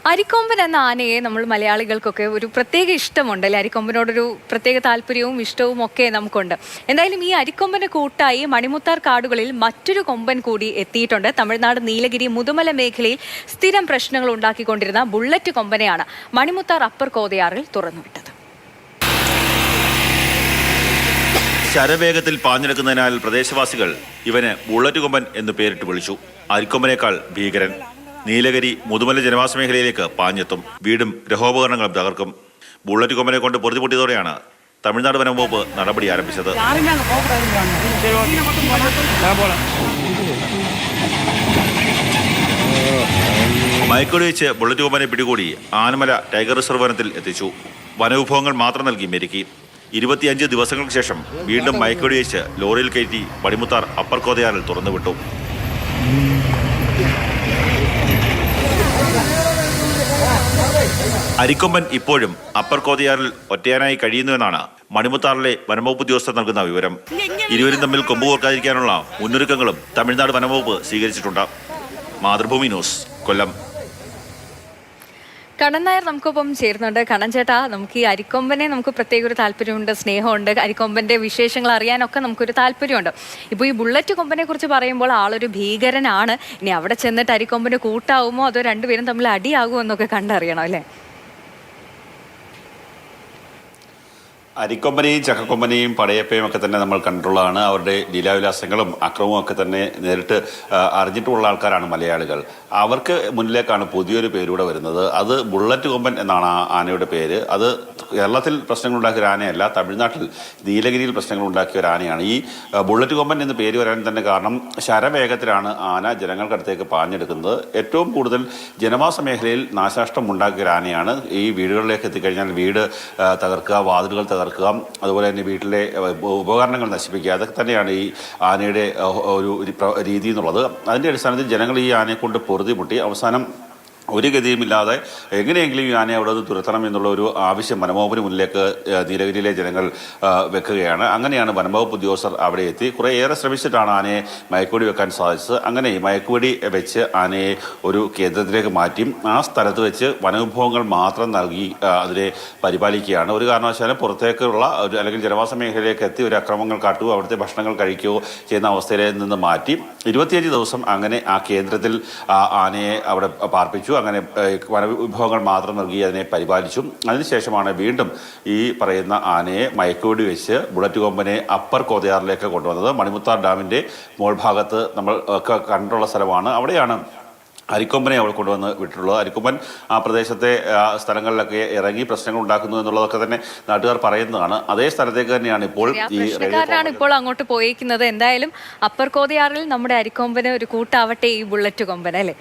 അരിക്കൊമ്പൻ എന്ന ആനയെ നമ്മൾ മലയാളികൾക്കൊക്കെ ഒരു പ്രത്യേക ഇഷ്ടമുണ്ട് അല്ലെ? അരിക്കൊമ്പനോടൊരു പ്രത്യേക താല്പര്യവും ഇഷ്ടവും ഒക്കെ നമുക്കുണ്ട്. എന്തായാലും ഈ അരിക്കൊമ്പന് കൂട്ടായി മണിമുത്താർ കാടുകളിൽ മറ്റൊരു കൊമ്പൻ കൂടി എത്തിയിട്ടുണ്ട്. തമിഴ്നാട് നീലഗിരി മുതുമല മേഖലയിൽ സ്ഥിരം പ്രശ്നങ്ങൾ ഉണ്ടാക്കിക്കൊണ്ടിരുന്ന ബുള്ളറ്റ് കൊമ്പനെയാണ് മണിമുത്താർ അപ്പർ കോതയാറിൽ തുറന്നുവിട്ടത്. ശരവേഗത്തിൽ പാഞ്ഞെടുക്കുന്നതിനാൽ പ്രദേശവാസികൾ ഇവന് ബുള്ളറ്റ് കൊമ്പൻ എന്ന് പേരിട്ട് വിളിച്ചു. അരിക്കൊമ്പനേക്കാൾ ഭീകരൻ. നീലഗിരി മുതുമല ജനവാസ മേഖലയിലേക്ക് പാഞ്ഞെത്തും. വീടും ഗൃഹോപകരണങ്ങളും തകർക്കും. ബുള്ളറ്റ് കൊമ്പനെ കൊണ്ട് പൊറുതിമുട്ടിയതോടെയാണ് തമിഴ്നാട് വനം വകുപ്പ് നടപടി ആരംഭിച്ചത്. മയക്കുവെടി വെച്ച് ബുള്ളറ്റ് കൊമ്പനെ പിടികൂടി ആനമല ടൈഗർ റിസർവ് വനത്തിൽ എത്തിച്ചു. വനവിഭവങ്ങൾ മാത്രം നൽകി മെരുക്കി. 25 ദിവസങ്ങൾക്ക് ശേഷം വീണ്ടും മയക്കുവെടി വെച്ച് ലോറിയിൽ കയറ്റി മണിമുത്താർ അപ്പർ കോതയാറിൽ തുറന്നുവിട്ടു. അരിക്കൊമ്പൻ ഇപ്പോഴും അപ്പർ കോതയാറിൽ ഒറ്റയാനായി കഴിയുന്നുവെന്നാണ് മണിമുത്താറിലെ വനംവകുപ്പ് ഉദ്യോഗസ്ഥർ നൽകുന്ന വിവരം. ഇരുവരും തമ്മിൽ കൊമ്പ് കോർക്കാതിരിക്കാനുള്ള മുന്നൊരുക്കങ്ങളും തമിഴ്നാട് വനംവകുപ്പ് സ്വീകരിച്ചിട്ടുണ്ട്. മാതൃഭൂമി ന്യൂസ്, കൊല്ലം. കണ്ണൻ നായർ നമുക്കൊപ്പം ചേരുന്നുണ്ട്. കണ്ണൻ ചേട്ടാ, നമുക്ക് ഈ അരിക്കൊമ്പനെ നമുക്ക് പ്രത്യേക ഒരു താല്പര്യമുണ്ട്, സ്നേഹമുണ്ട്. അരിക്കൊമ്പന്റെ വിശേഷങ്ങൾ അറിയാനൊക്കെ നമുക്കൊരു താല്പര്യമുണ്ട്. ഇപ്പോൾ ഈ ബുള്ളറ്റ് കൊമ്പനെ കുറിച്ച് പറയുമ്പോൾ ആളൊരു ഭീകരനാണ്. ഇനി അവിടെ ചെന്നിട്ട് അരിക്കൊമ്പന് കൂട്ടാവുമോ അതോ രണ്ടുപേരും തമ്മിൽ അടിയാകുമോ എന്നൊക്കെ കണ്ടറിയണം അല്ലേ? അരിക്കൊമ്പനെയും ചക്കക്കൊമ്പനെയും പടയപ്പയും ഒക്കെ തന്നെ നമ്മൾ കണ്ടിട്ടുള്ളതാണ്. അവരുടെ ലീലാവിലാസങ്ങളും അക്രമവും ഒക്കെ തന്നെ നേരിട്ട് അറിഞ്ഞിട്ടുള്ള ആൾക്കാരാണ് മലയാളികൾ. അവർക്ക് മുന്നിലേക്കാണ് പുതിയൊരു പേരൂടെ വരുന്നത്. അത് ബുള്ളറ്റ് കൊമ്പൻ എന്നാണ് ആ ആനയുടെ പേര്. അത് കേരളത്തിൽ പ്രശ്നങ്ങൾ ഉണ്ടാക്കിയ ഒരു ആനയല്ല, തമിഴ്നാട്ടിൽ നീലഗിരിയിൽ പ്രശ്നങ്ങൾ ഉണ്ടാക്കിയ ഒരു ആനയാണ്. ഈ ബുള്ളറ്റ് കൊമ്പൻ എന്ന് പേര് വരാൻ തന്നെ കാരണം ശരവേഗത്തിലാണ് ആന ജനങ്ങൾക്കടുത്തേക്ക് പാഞ്ഞെടുക്കുന്നത്. ഏറ്റവും കൂടുതൽ ജനവാസ മേഖലയിൽ നാശനഷ്ടം ഉണ്ടാക്കിയ ഒരു ആനയാണ്. ഈ വീടുകളിലേക്ക് എത്തിക്കഴിഞ്ഞാൽ വീട് തകർക്കുക, വാതിലുകൾ തകർക്കുക, അതുപോലെ തന്നെ വീട്ടിലെ ഉപകരണങ്ങൾ നശിപ്പിക്കുക, അതൊക്കെ തന്നെയാണ് ഈ ആനയുടെ ഒരു രീതി എന്നുള്ളത്. അതിൻ്റെ അടിസ്ഥാനത്തിൽ ജനങ്ങൾ ഈ ആനയെ കൊണ്ട് പൊറുതിമുട്ടി അവസാനം ഒരു ഗതിയുമില്ലാതെ എങ്ങനെയെങ്കിലും ഈ ആനയെ അവിടെ നിന്ന് തുരത്തണം എന്നുള്ള ഒരു ആവശ്യം വനംവകുപ്പിന് മുന്നിലേക്ക് നീലഗിരിയിലെ ജനങ്ങൾ വെക്കുകയാണ്. അങ്ങനെയാണ് വനംവകുപ്പ് ഉദ്യോഗസ്ഥർ അവിടെ എത്തി കുറേയേറെ ശ്രമിച്ചിട്ടാണ് ആനയെ മയക്കുവെടി വെക്കാൻ സാധിച്ചത്. അങ്ങനെ മയക്കുവെടി വെച്ച് ആനയെ ഒരു കേന്ദ്രത്തിലേക്ക് മാറ്റി ആ സ്ഥലത്ത് വെച്ച് വനവിഭവങ്ങൾ മാത്രം നൽകി അതിനെ പരിപാലിക്കുകയാണ്. ഒരു കാരണവശാലും പുറത്തേക്കുള്ള ഒരു അല്ലെങ്കിൽ ജനവാസ മേഖലയിലേക്ക് എത്തി ഒരു അക്രമങ്ങൾ കാട്ടുകയോ അവിടുത്തെ ഭക്ഷണങ്ങൾ കഴിക്കുകയോ ചെയ്യുന്ന അവസ്ഥയിൽ നിന്ന് മാറ്റി 25 ദിവസം അങ്ങനെ ആ കേന്ദ്രത്തിൽ ആനയെ അവിടെ പാർപ്പിച്ചു. അങ്ങനെ വനവിഭവങ്ങൾ മാത്രം നൽകി അതിനെ പരിപാലിച്ചു. അതിനുശേഷമാണ് വീണ്ടും ഈ പറയുന്ന ആനയെ മയക്കുവെടി വെച്ച് ബുള്ളറ്റ് കൊമ്പനെ അപ്പർ കോതയാറിലേക്ക് കൊണ്ടുവന്നത്. മണിമുത്താർ ഡാമിൻ്റെ മോൾ ഭാഗത്ത് നമ്മൾ ഒക്കെ കണ്ടിട്ടുള്ള സ്ഥലമാണ്. അവിടെയാണ് അരിക്കൊമ്പനെ അവിടെ കൊണ്ടുവന്ന് വിട്ടിട്ടുള്ളത്. അരിക്കൊമ്പൻ ആ പ്രദേശത്തെ സ്ഥലങ്ങളിലൊക്കെ ഇറങ്ങി പ്രശ്നങ്ങൾ ഉണ്ടാക്കുന്നു എന്നുള്ളതൊക്കെ തന്നെ നാട്ടുകാർ പറയുന്നതാണ്. അതേ സ്ഥലത്തേക്ക് തന്നെയാണ് ഇപ്പോൾ ഇപ്പോൾ അങ്ങോട്ട് പോയിരിക്കുന്നത്. എന്തായാലും അപ്പർ കോതയാറിൽ നമ്മുടെ അരിക്കൊമ്പന് ഒരു കൂട്ടാവട്ടെ ഈ ബുള്ളറ്റ് കൊമ്പൻ അല്ലേ?